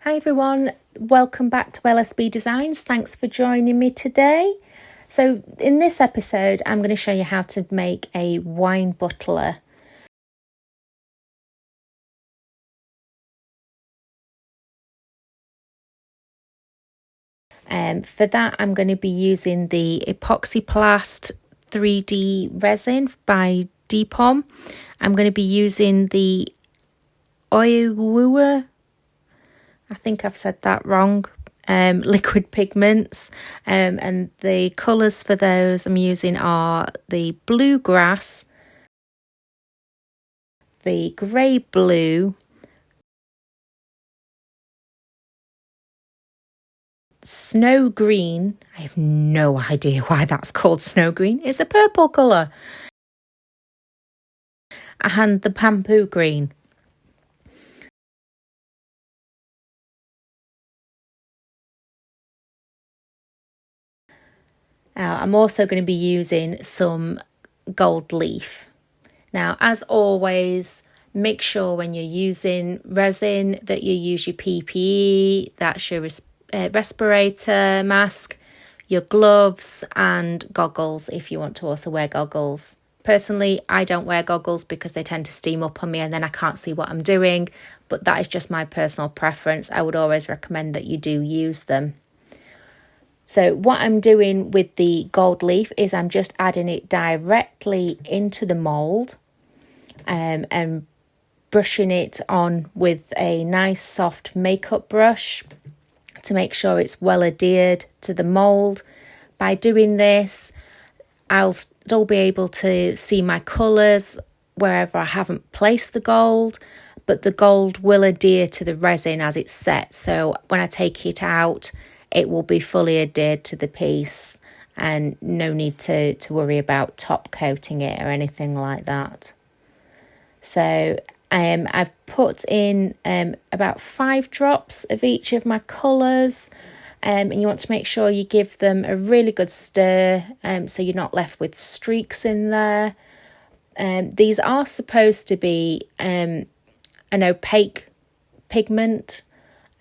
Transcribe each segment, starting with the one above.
Hi everyone, welcome back to LSB Designs. Thanks for joining me today. So in this episode I'm going to show you how to make a wine butler. For that I'm going to be using the EpoxyPlast 3D resin by Dipon. I'm going to be using the Oywooa, I think I've said that wrong, liquid pigments, and the colours for those I'm using are the bluegrass, the grey blue, snow green. I have no idea why that's called snow green. It's a purple colour. And the bamboo green. I'm also going to be using some gold leaf. Now, as always, make sure when you're using resin that you use your PPE, that's your respirator mask, your gloves and goggles if you want to also wear goggles. Personally, I don't wear goggles because they tend to steam up on me and then I can't see what I'm doing, but that is just my personal preference. I would always recommend that you do use them. So what I'm doing with the gold leaf is I'm just adding it directly into the mould and brushing it on with a nice soft makeup brush to make sure it's well adhered to the mould. By doing this, I'll still be able to see my colours wherever I haven't placed the gold, but the gold will adhere to the resin as it's set. So when I take it out, it will be fully adhered to the piece and no need to worry about top coating it or anything like that. So I've put in about 5 drops of each of my colours, and you want to make sure you give them a really good stir so you're not left with streaks in there. These are supposed to be an opaque pigment,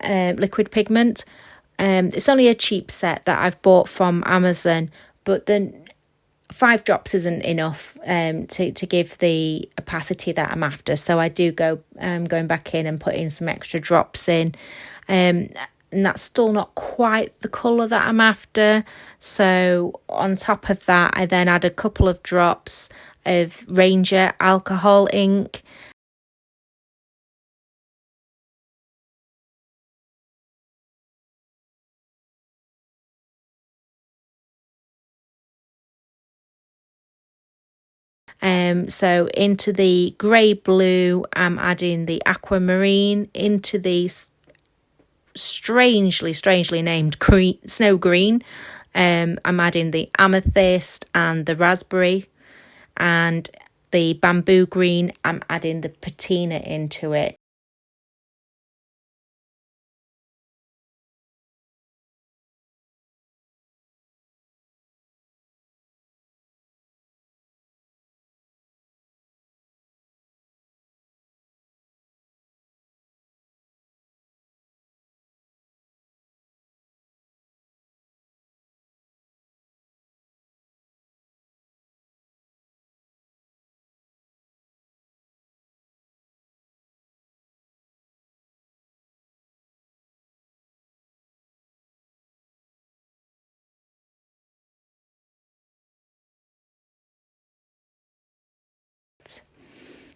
liquid pigment. It's only a cheap set that I've bought from Amazon, but then 5 drops isn't enough to give the opacity that I'm after. So I do go going back in and putting some extra drops in. And that's still not quite the colour that I'm after. So on top of that, I then add a couple of drops of Ranger alcohol ink. So into the grey blue, I'm adding the Aquamarine. Into the strangely named snow green, I'm adding the Amethyst and the raspberry, and the bamboo green, I'm adding the Patina into it.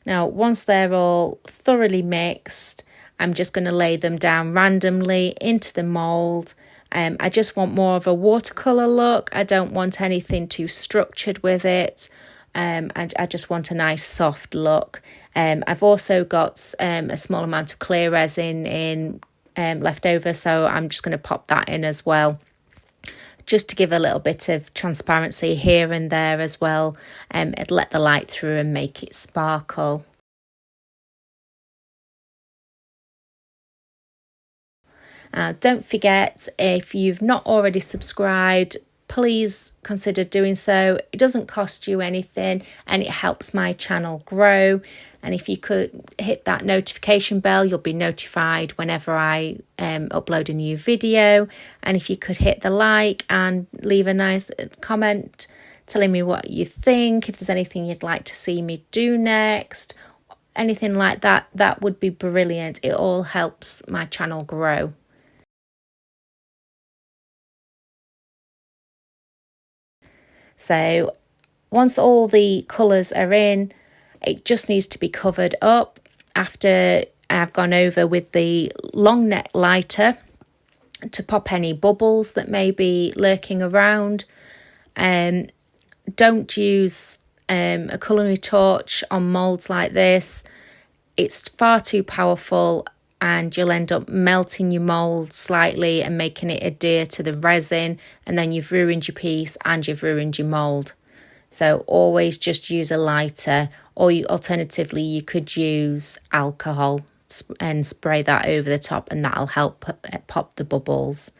Now, once they're all thoroughly mixed, I'm just going to lay them down randomly into the mould. I just want more of a watercolour look. I don't want anything too structured with it. I just want a nice soft look. I've also got a small amount of clear resin in left over, so I'm just going to pop that in as well, just to give a little bit of transparency here and there as well. It'll let the light through and make it sparkle. Don't forget, if you've not already subscribed, please consider doing so. It doesn't cost you anything and it helps my channel grow. And if you could hit that notification bell, you'll be notified whenever I upload a new video. And if you could hit the like and leave a nice comment telling me what you think, if there's anything you'd like to see me do next, anything like that, that would be brilliant. It all helps my channel grow. So once all the colours are in, it just needs to be covered up after I've gone over with the long neck lighter to pop any bubbles that may be lurking around. Don't use a culinary torch on moulds like this. It's far too powerful and you'll end up melting your mould slightly and making it adhere to the resin, and then you've ruined your piece and you've ruined your mould. So always just use a lighter, or alternatively you could use alcohol and spray that over the top, and that'll help pop the bubbles.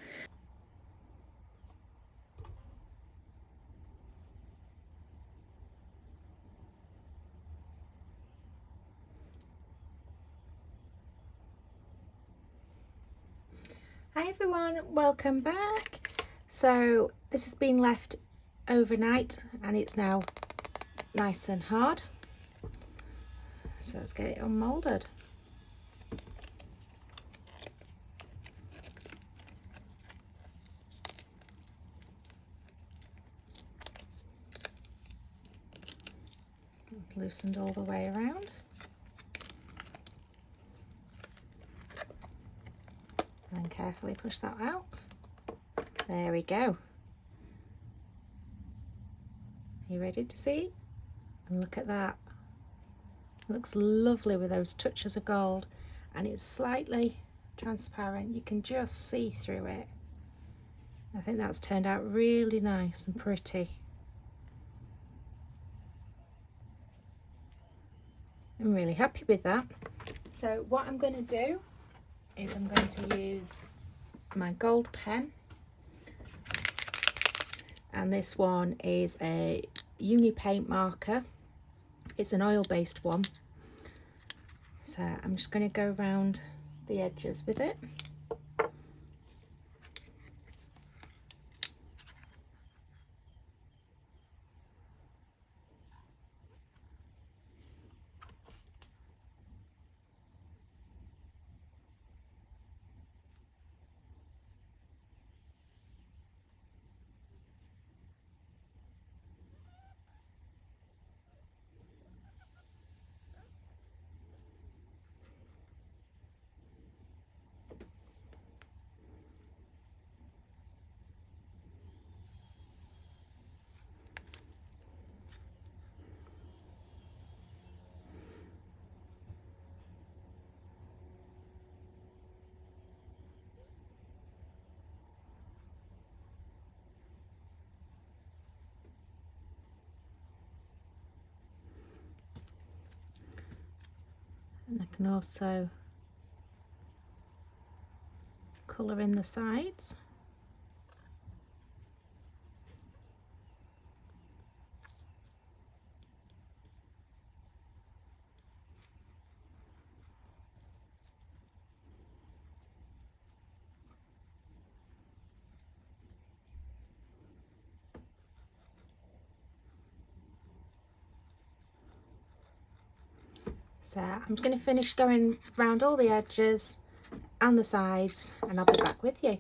Hi everyone, welcome back. So this has been left overnight and it's now nice and hard. So let's get it unmolded. Loosened all the way around. And carefully push that out. There we go. Are you ready to see? And look at that. It looks lovely with those touches of gold, and it's slightly transparent. You can just see through it. I think that's turned out really nice and pretty. I'm really happy with that. So what I'm going to do is I'm going to use my gold pen, and this one is a Unipaint marker. It's an oil-based one, so I'm just going to go around the edges with it. And I can also colour in the sides. So I'm just going to finish going around all the edges and the sides, and I'll be back with you.